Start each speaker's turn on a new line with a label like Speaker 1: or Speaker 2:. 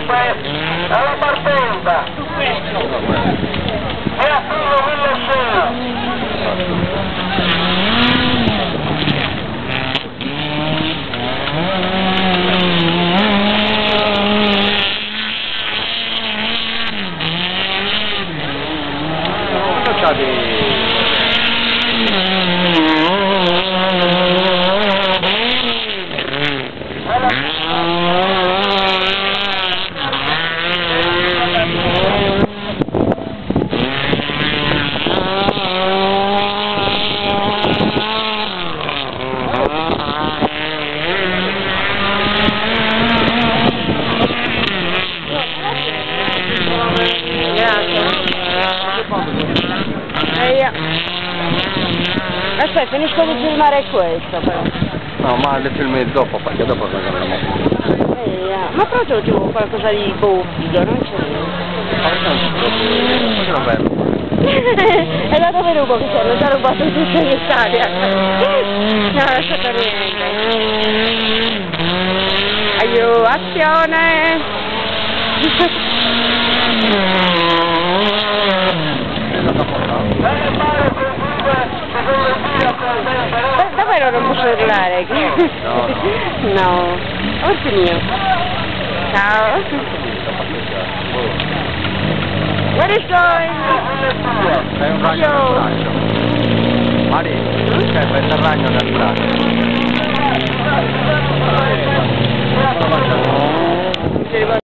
Speaker 1: 5 alla partenza e a filo 1600.
Speaker 2: Aspetta, finisco di filmare questo però.
Speaker 3: No, ma le filmi dopo, perché dopo vengono.
Speaker 2: Ma proprio tipo qualcosa di figo, non c'è
Speaker 3: Perché non bello?
Speaker 2: È da dove rubo che ci hanno già rubato tutto in Italia. No, lascia per niente. Aiuto, azione! Davvero non posso urlare? No. Orso mio. Ciao. Where is going?
Speaker 3: C'è un ragno nel braccio. Mari, c'è il ragno nel braccio.